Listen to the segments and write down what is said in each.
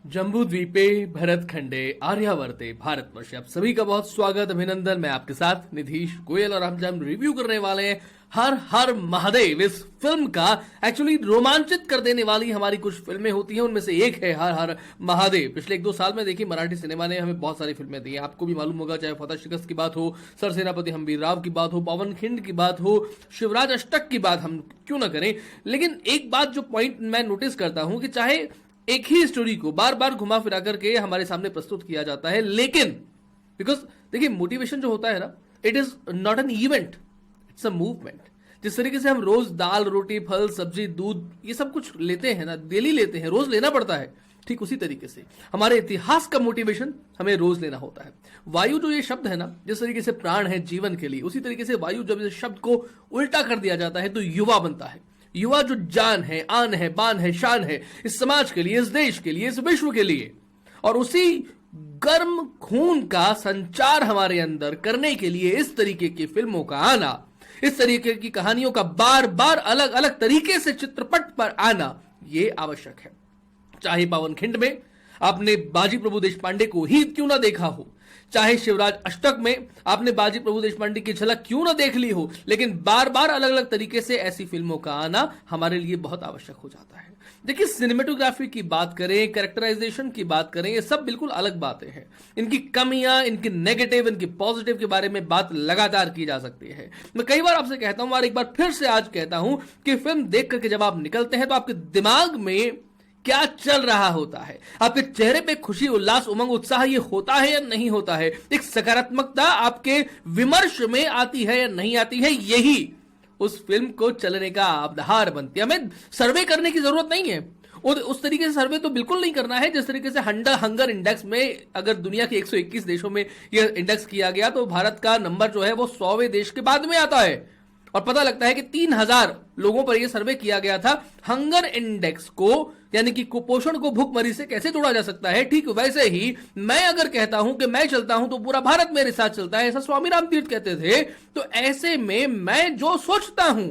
जम्बूद्वीपे भरतखंडे आर्यावर्ते भारतवर्ष आप सभी का बहुत स्वागत अभिनंदन। मैं आपके साथ निधीश गोयल और हम रिव्यू करने वाले हैं हर हर महादेव। इस फिल्म का एक्चुअली रोमांचित कर देने वाली हमारी कुछ फिल्में होती हैं, उनमें से एक है हर हर महादेव। पिछले 1-2 साल में देखिए मराठी सिनेमा ने हमें बहुत सारी फिल्में दी हैं, आपको भी मालूम होगा, चाहे फतेह शिकस्त की बात हो, सरसेनापति हम्बीर राव की बात हो, पवन खिंड की बात हो, शिवराज अष्टक की बात हम क्यों ना करें। लेकिन एक बात जो पॉइंट मैं नोटिस करता हूं कि चाहे एक ही स्टोरी को बार बार घुमा फिरा करके हमारे सामने प्रस्तुत किया जाता है, लेकिन बिकॉज देखिए मोटिवेशन जो होता है ना, it is not an event, it's a movement. जिस तरीके से हम रोज दाल रोटी फल सब्जी दूध ये सब कुछ लेते हैं ना, डेली लेते हैं, रोज लेना पड़ता है, ठीक उसी तरीके से हमारे इतिहास का मोटिवेशन हमें रोज लेना होता है। वायु जो ये शब्द है ना, जिस तरीके से प्राण है जीवन के लिए, उसी तरीके से वायु जब इस शब्द को उल्टा कर दिया जाता है तो युवा बनता है। युवा जो जान है, आन है, बान है, शान है इस समाज के लिए, इस देश के लिए, इस विश्व के लिए, और उसी गर्म खून का संचार हमारे अंदर करने के लिए इस तरीके की फिल्मों का आना, इस तरीके की कहानियों का बार बार अलग अलग तरीके से चित्रपट पर आना, यह आवश्यक है। चाहे पवन खिंड में आपने बाजी प्रभु देशपांडे को ही क्यों ना देखा हो, चाहे शिवराज अष्टक में आपने बाजी प्रभु देशपांडे की झलक क्यों ना देख ली हो, लेकिन बार बार अलग अलग तरीके से ऐसी फिल्मों का आना हमारे लिए बहुत आवश्यक हो जाता है। देखिए सिनेमेटोग्राफी की बात करें, कैरेक्टराइजेशन की बात करें, ये सब बिल्कुल अलग बातें हैं। इनकी कमियां, इनकी नेगेटिव, इनकी पॉजिटिव के बारे में बात लगातार की जा सकती है। मैं कई बार आपसे कहता हूं और एक बार फिर से आज कहता हूं कि फिल्म देख करके जब आप निकलते हैं तो आपके दिमाग में क्या चल रहा होता है, आपके चेहरे पे खुशी उल्लास उमंग उत्साह ये होता है या नहीं होता है, एक सकारात्मकता आपके विमर्श में आती है या नहीं आती है, यही उस फिल्म को चलने का आधार बनती है। हमें सर्वे करने की जरूरत नहीं है, और उस तरीके से सर्वे तो बिल्कुल नहीं करना है जिस तरीके से हंगर इंडेक्स में अगर दुनिया के 121 देशों में यह इंडेक्स किया गया तो भारत का नंबर जो है वो 100वें देश के बाद में आता है, और पता लगता है कि 3000 लोगों पर यह सर्वे किया गया था। हंगर इंडेक्स को यानी कि कुपोषण को भूखमरी से कैसे जोड़ा जा सकता है, ठीक वैसे ही मैं अगर कहता हूं कि मैं चलता हूं तो पूरा भारत मेरे साथ चलता है, ऐसा स्वामी राम तीर्थ कहते थे। तो ऐसे में मैं जो सोचता हूं,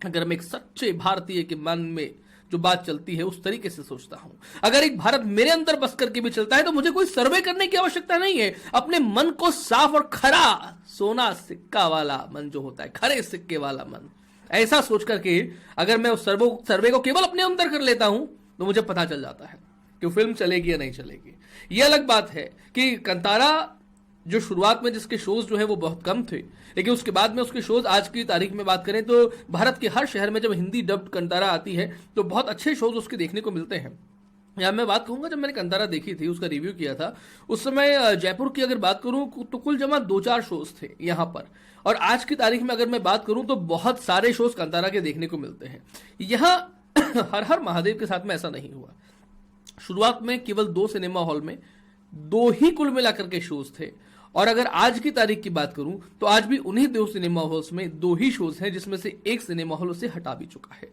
अगर मैं एक सच्चे भारतीय के मन में जो बात चलती है उस तरीके से सोचता हूं, अगर एक भारत मेरे अंदर बस करके भी चलता है तो मुझे कोई सर्वे करने की आवश्यकता नहीं है। अपने मन को साफ और खरा सोना सिक्का वाला मन जो होता है, खरे सिक्के वाला मन, ऐसा सोच करके अगर मैं उस सर्वे को केवल अपने अंदर कर लेता हूं तो मुझे पता चल जाता है कि फिल्म चलेगी या नहीं चलेगी। यह अलग बात है कि कंतारा जो शुरुआत में जिसके शोज जो है वो बहुत कम थे, लेकिन उसके बाद में उसके शोज आज की तारीख में बात करें तो भारत के हर शहर में जब हिंदी डब्ड कंतारा आती है तो बहुत अच्छे शोज उसके देखने को मिलते हैं। या मैं बात कहूंगा जब मैंने कंतारा देखी थी, उसका रिव्यू किया था, उस समय जयपुर की अगर बात करूं तो कुल जमा 2-4 शोज थे यहां पर, और आज की तारीख में अगर मैं बात करूं तो बहुत सारे शोज कंतारा के देखने को मिलते हैं। यहां हर हर महादेव के साथ में ऐसा नहीं हुआ। शुरुआत में केवल 2 सिनेमा हॉल में 2 ही कुल मिलाकर के शोज थे, और अगर आज की तारीख की बात करूं तो आज भी उन्हीं 2 सिनेमा हॉल्स में 2 ही शोज हैं, जिसमें से एक सिनेमा हॉल उसे हटा भी चुका है।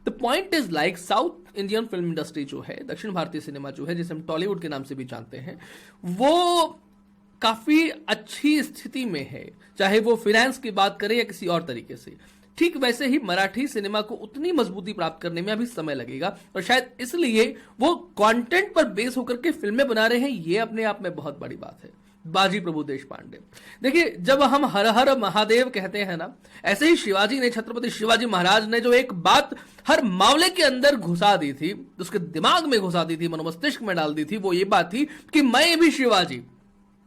The point is like south Indian film industry जो है, दक्षिण भारतीय सिनेमा जो है, जिसे हम टॉलीवुड के नाम से भी जानते हैं, वो काफी अच्छी स्थिति में है, चाहे वो फाइनेंस की बात करें या किसी और तरीके से। ठीक वैसे ही मराठी सिनेमा को उतनी मजबूती प्राप्त करने में अभी समय लगेगा, और शायद इसलिए वो कंटेंट पर बेस होकर के फिल्में बना रहे हैं, ये अपने आप में बहुत बड़ी बात है। बाजी प्रभु देशपांडे, देखिए जब हम हर हर महादेव कहते हैं ना, ऐसे ही शिवाजी ने, छत्रपति शिवाजी महाराज ने जो एक बात हर मावले के अंदर घुसा दी थी, उसके दिमाग में घुसा दी थी, मनोमस्तिष्क में डाल दी थी, वो ये बात थी कि मैं भी शिवाजी।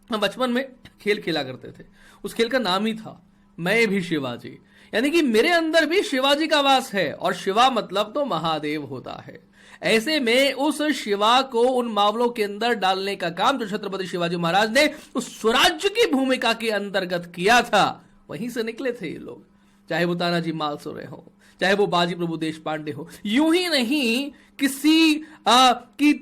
हम बचपन में खेल खेला करते थे, उस खेल का नाम ही था मैं भी शिवाजी, यानी कि मेरे अंदर भी शिवाजी का वास है, और शिवा मतलब तो महादेव होता है। ऐसे में उस शिवा को उन मामलों के अंदर डालने का काम जो छत्रपति शिवाजी महाराज ने उस स्वराज्य की भूमिका के अंतर्गत किया था, वहीं से निकले थे ये लोग, चाहे वो तानाजी मालसुरे हो, चाहे वो बाजी प्रभु देशपांडे हो। यूं ही नहीं किसी की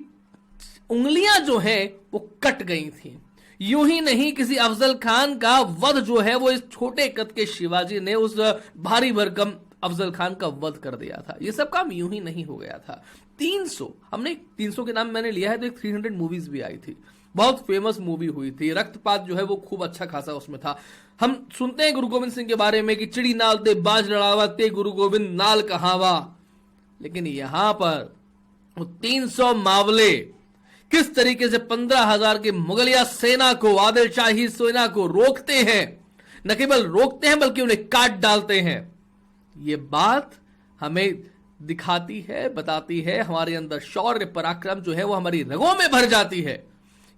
उंगलियां जो है वो कट गई थी, यूं ही नहीं किसी अफजल खान का वध जो है वो इस छोटे कद के शिवाजी ने उस भारी भरकम अफजल खान का वध कर दिया था। ये सब काम यूं ही नहीं हो गया था। 300 हमने 300 के नाम मैंने लिया है तो एक 300 मूवीज भी आई थी, बहुत फेमस मूवी हुई थी। रक्तपात जो है वो खूब अच्छा खासा उसमें था। हम सुनते हैं गुरु गोविंद सिंह के बारे में कि चिड़ी नाल ते बाज लड़ावा ते गुरु गोविंद नाल कहावा, लेकिन यहां पर 300 मावले किस तरीके से 15,000 की मुगलिया सेना को, आदिल शाही सेना को रोकते हैं, न केवल रोकते हैं बल्कि उन्हें काट डालते हैं। ये बात हमें दिखाती है, बताती है, हमारे अंदर शौर्य पराक्रम जो है वो हमारी रगों में भर जाती है।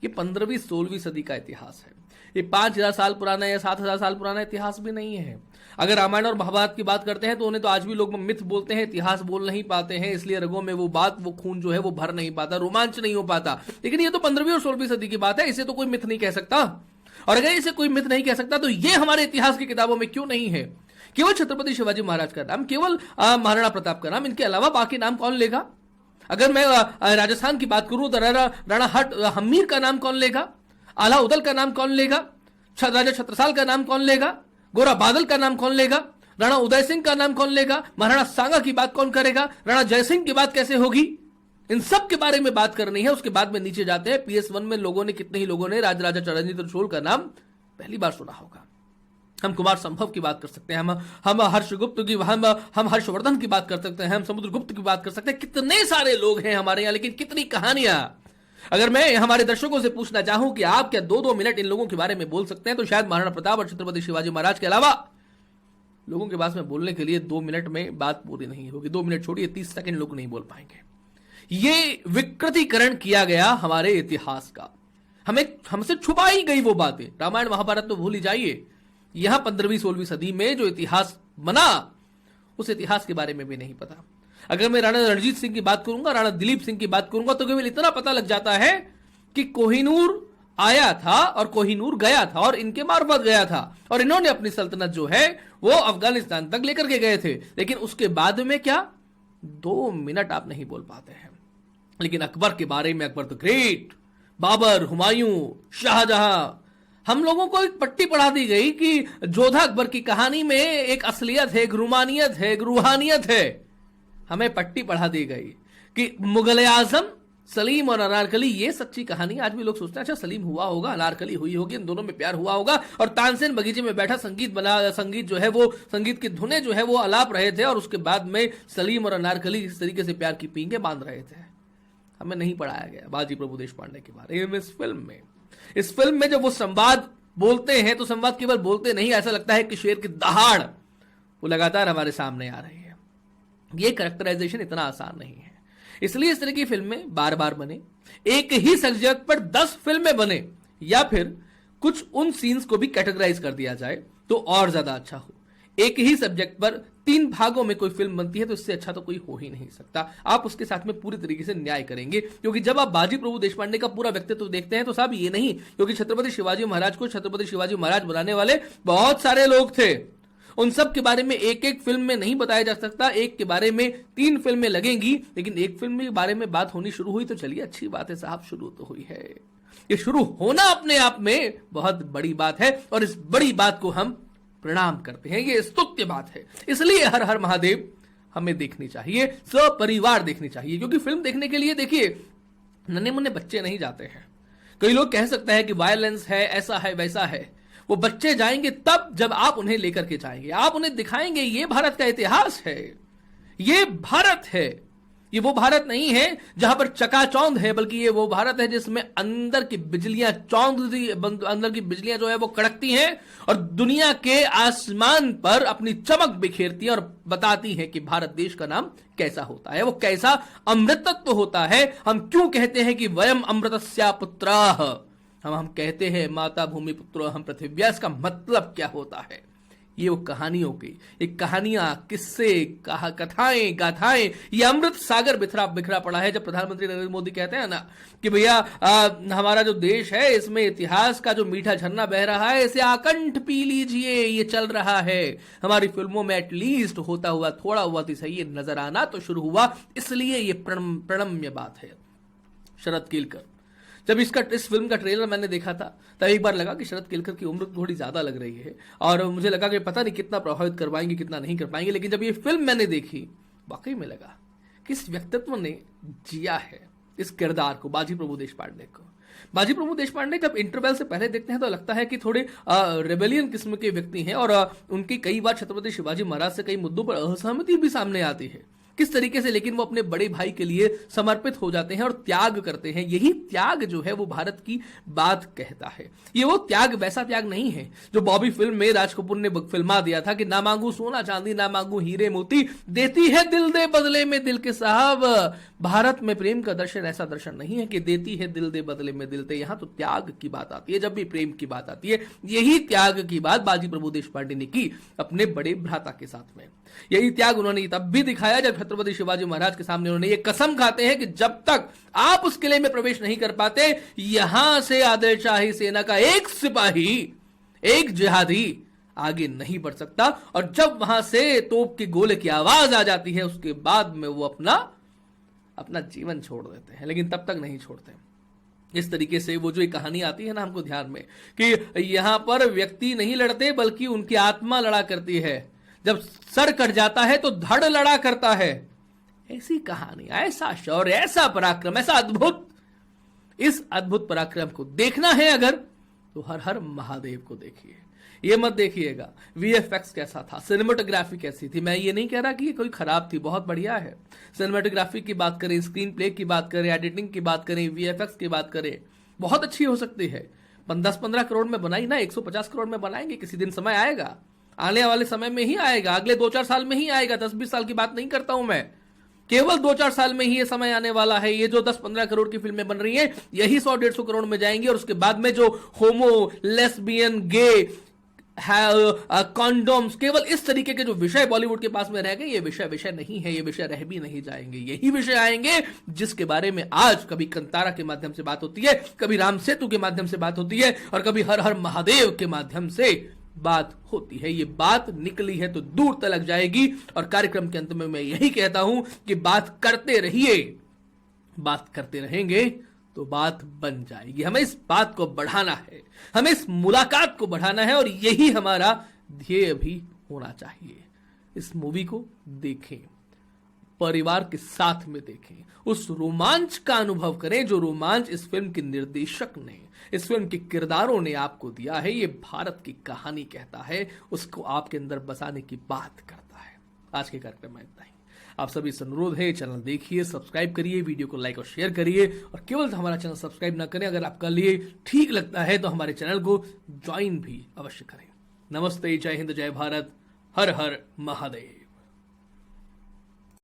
ये 15वीं 16वीं सदी का इतिहास है। ये 5,000 साल पुराना या 7,000 साल पुराना इतिहास भी नहीं है। अगर रामायण और महाभारत की बात करते हैं तो उन्हें तो आज भी लोग मिथ बोलते हैं, इतिहास बोल नहीं पाते हैं, इसलिए रगों में वो बात, वो खून जो है वो भर नहीं पाता, रोमांच नहीं हो पाता। लेकिन ये तो 15वीं और 16वीं सदी की बात है, इसे तो कोई मिथ नहीं कह सकता। और अगर इसे कोई मिथ नहीं कह सकता तो ये हमारे इतिहास की किताबों में क्यों नहीं है? केवल छत्रपति शिवाजी महाराज का नाम, केवल महाराणा प्रताप का नाम, इनके अलावा बाकी नाम कौन लेगा? अगर मैं राजस्थान की बात करूं तो राणा हट हमीर का नाम कौन लेगा? आला उदल का नाम कौन लेगा? राजा छत्रसाल का नाम कौन लेगा? गोरा बादल का नाम कौन लेगा? राणा उदय सिंह का नाम कौन लेगा? महाराणा सांगा की बात कौन करेगा? राणा जयसिंह की बात कैसे होगी? इन सब के बारे में बात करनी है। उसके बाद में नीचे जाते हैं। PS1 में लोगों ने, कितने ही लोगों ने राजराजा चरणजीत चोल का नाम पहली बार सुना होगा। हम कुमार संभव की बात कर सकते हैं, हम हर्षगुप्त की, हम हर्षवर्धन की बात कर सकते हैं, हम समुद्रगुप्त की बात कर सकते हैं। कितने सारे लोग हैं हमारे यहाँ, लेकिन कितनी कहानियां। अगर मैं हमारे दर्शकों से पूछना चाहूं कि आप क्या 2-2 मिनट इन लोगों के बारे में बोल सकते हैं, तो शायद महाराणा प्रताप और छत्रपति शिवाजी महाराज के अलावा लोगों के पास में बोलने के लिए 2 मिनट में बात पूरी नहीं होगी। 2 मिनट छोड़िए, 30 सेकंड लोग नहीं बोल पाएंगे। ये विकृतीकरण किया गया हमारे इतिहास का, हमसे छुपाई गई वो बातें। रामायण महाभारत तो भूल ही जाइए, यहां 15वीं 16वीं सदी में जो इतिहास बना उस इतिहास के बारे में भी नहीं पता। अगर मैं राणा रणजीत सिंह की बात करूंगा, राणा दिलीप सिंह की बात करूंगा, तो केवल इतना पता लग जाता है कि कोहिनूर आया था और कोहिनूर गया था और इनके मार्फत गया था, और इन्होंने अपनी सल्तनत जो है वो अफगानिस्तान तक लेकर के गए थे। लेकिन उसके बाद में क्या, 2 मिनट आप नहीं बोल पाते हैं। लेकिन अकबर के बारे में, अकबर द ग्रेट, बाबर, हुमायूं, शाहजहां, हम लोगों को एक पट्टी पढ़ा दी गई कि जोधा अकबर की कहानी में एक असलियत है, एक रूमानियत है, एक रूहानियत है। हमें पट्टी पढ़ा दी गई कि मुगल आजम, सलीम और अनारकली, ये सच्ची कहानी। आज भी लोग सोचते हैं अच्छा सलीम हुआ होगा, अनारकली हुई होगी, इन दोनों में प्यार हुआ होगा, और तानसेन बगीचे में बैठा संगीत जो है वो, संगीत की धुनें जो है वो अलाप रहे थे, और उसके बाद में सलीम और अनारकली इस तरीके से प्यार की पींगे बांध रहे थे। हमें नहीं पढ़ाया गया बाजी प्रभु देशपांडे के बारे में इस फिल्म में। इस फिल्म में जब वो संवाद बोलते हैं तो संवाद केवल बोलते नहीं, ऐसा लगता है कि शेर की दहाड़ वो लगातार हमारे सामने आ रही है। ये कैरेक्टराइजेशन इतना आसान नहीं है, इसलिए इस तरह की फिल्में बार बार बने। एक ही सब्जेक्ट पर 10 फिल्में बने, या फिर कुछ उन सीन्स को भी कैटेगराइज कर दिया जाए तो और ज्यादा अच्छा हो। एक ही सब्जेक्ट पर 3 भागों में कोई फिल्म बनती है तो इससे अच्छा तो कोई हो ही नहीं सकता। आप उसके साथ में पूरी तरीके से न्याय करेंगे, क्योंकि जब आप बाजी प्रभु देशपांडे का पूरा व्यक्तित्व देखते हैं तो साहब ये नहीं, क्योंकि छत्रपति शिवाजी महाराज को छत्रपति शिवाजी महाराज बनाने वाले बहुत सारे लोग थे। उन सब के बारे में एक एक फिल्म में नहीं बताया जा सकता। एक के बारे में 3 फिल्में लगेंगी, लेकिन एक फिल्म के बारे में बात होनी शुरू हुई तो चलिए अच्छी बात है साहब, शुरू तो हुई है। ये शुरू होना अपने आप में बहुत बड़ी बात है, और इस बड़ी बात को हम प्रणाम करते हैं। ये स्तुत्य बात है, इसलिए हर हर महादेव हमें देखनी चाहिए, सपरिवार देखनी चाहिए। क्योंकि फिल्म देखने के लिए देखिए नन्हे मुन्ने बच्चे नहीं जाते हैं। कई लोग कह सकते हैं कि वायलेंस है, ऐसा है, वैसा है। वो बच्चे जाएंगे तब जब आप उन्हें लेकर के जाएंगे, आप उन्हें दिखाएंगे ये भारत का इतिहास है, ये भारत है। ये वो भारत नहीं है जहां पर चकाचौंध है, बल्कि ये वो भारत है जिसमें अंदर की बिजलियां अंदर की बिजलियां जो है वो कड़कती हैं और दुनिया के आसमान पर अपनी चमक बिखेरती है और बताती है कि भारत देश का नाम कैसा होता है, वो कैसा अमृतत्व होता है। हम क्यों कहते हैं कि वयम अमृतस्या पुत्राः, हम कहते हैं माता भूमि पुत्रो हम पृथिव्या, का मतलब क्या होता है? ये वो कहानियों की, एक कहानियां, किस्से, कथाएं, गाथाएं, ये अमृत सागर बिखरा पड़ा है। जब प्रधानमंत्री नरेंद्र मोदी कहते हैं ना कि भैया हमारा जो देश है इसमें इतिहास का जो मीठा झरना बह रहा है इसे आकंठ पी लीजिए, ये चल रहा है। हमारी फिल्मों में एटलीस्ट होता हुआ थोड़ा हुआ तो सही नजर आना तो शुरू हुआ, इसलिए ये प्रणम्य बात है। शरद केलकर, जब इस फिल्म का ट्रेलर मैंने देखा था तब एक बार लगा कि शरद केलकर की उम्र थोड़ी ज्यादा लग रही है, और मुझे लगा कि पता नहीं कितना प्रभावित कर पाएंगे, कितना नहीं कर पाएंगे। लेकिन जब ये फिल्म मैंने देखी, वाकई में लगा कि इस व्यक्तित्व ने जिया है इस किरदार को, बाजी प्रभु देशपांडे को। बाजी प्रभु देशपांडे जब इंटरवल से पहले देखते हैं तो लगता है कि थोड़े रेबेलियन किस्म के व्यक्ति हैं, और उनकी कई बार छत्रपति शिवाजी महाराज से कई मुद्दों पर असहमति भी सामने आती है किस तरीके से लेकिन वो अपने बड़े भाई के लिए समर्पित हो जाते हैं और त्याग करते हैं। यही त्याग जो है वो भारत की बात कहता है। ये वो त्याग वैसा त्याग नहीं है जो बॉबी फिल्म में राज कपूर ने फिल्मा दिया था कि ना मांगू सोना चांदी ना मांगू हीरे मोती, देती है दिल दे बदले में दिल के साहब। भारत में प्रेम का दर्शन ऐसा दर्शन नहीं है कि देती है दिल दे बदले में दिल दे। यहां तो त्याग की बात आती है। जब भी प्रेम की बात आती है, यही त्याग की बात बाजी प्रभु देशपांडे ने की अपने बड़े भ्राता के साथ में। यही त्याग उन्होंने तब भी दिखाया जब छत्रपति शिवाजी महाराज के सामने उन्होंने ये कसम खाते हैं कि जब तक आप उस किले में प्रवेश नहीं कर पाते, यहां से आदिलशाही सेना का एक सिपाही, एक जिहादी आगे नहीं बढ़ सकता। और जब वहां से तोप के गोले की आवाज आ जाती है, उसके बाद में वो अपना जीवन छोड़ देते हैं, लेकिन तब तक नहीं छोड़ते। इस तरीके से वो जो एक कहानी आती है ना हमको ध्यान में, कि यहां पर व्यक्ति नहीं लड़ते बल्कि उनकी आत्मा लड़ा करती है। जब सर कट जाता है तो धड़ लड़ा करता है। ऐसी कहानी, ऐसा शौर्य, ऐसा पराक्रम, ऐसा अद्भुत, इस अद्भुत पराक्रम को देखना है अगर, तो हर हर महादेव को देखिए। ये मत देखिएगा वीएफएक्स कैसा था, सिनेमेटोग्राफी कैसी थी। मैं ये नहीं कह रहा कि ये कोई खराब थी, बहुत बढ़िया है। सिनेमेटोग्राफी की बात करें, स्क्रीन प्ले की बात करें, एडिटिंग की बात करें, वीएफएक्स की बात करें, बहुत अच्छी हो सकती है। 10-15 करोड़ में बनाई ना, 150 करोड़ में बनाएंगे किसी दिन, समय आएगा, आने वाले समय में ही आएगा, अगले 2-4 साल में ही आएगा। 10-20 साल की बात नहीं करता हूं मैं, केवल 2-4 साल में ही ये समय आने वाला है। ये जो 10-15 करोड़ की फिल्में बन रही हैं, यही 100-150 करोड़ में जाएंगी। और उसके बाद में जो होमो, लेस्बियन, गे, कॉन्डोम्स, केवल इस तरीके के जो विषय बॉलीवुड के पास में रह गए, ये विषय नहीं है, ये विषय रह भी नहीं जाएंगे। यही विषय आएंगे जिसके बारे में आज कभी कंतारा के माध्यम से बात होती है, कभी राम सेतु के माध्यम से बात होती है, और कभी हर हर महादेव के माध्यम से बात होती है। ये बात निकली है तो दूर तक जाएगी। और कार्यक्रम के अंत में मैं यही कहता हूं कि बात करते रहिए, बात करते रहेंगे तो बात बन जाएगी। हमें इस बात को बढ़ाना है, हमें इस मुलाकात को बढ़ाना है, और यही हमारा ध्येय भी होना चाहिए। इस मूवी को देखें, परिवार के साथ में देखें, उस रोमांच का अनुभव करें जो रोमांच इस फिल्म के निर्देशक ने, इस फिल्म के किरदारों ने आपको दिया है। ये भारत की कहानी कहता है, उसको आपके अंदर बसाने की बात करता है। आज के कार्यक्रम में इतना ही। आप सभी से अनुरोध है, चैनल देखिए, सब्सक्राइब करिए, वीडियो को लाइक और शेयर करिए। और केवल हमारा चैनल सब्सक्राइब ना करें, अगर आपका लिए ठीक लगता है तो हमारे चैनल को ज्वाइन भी अवश्य करें। नमस्ते, जय हिंद, जय भारत, हर हर महादेव।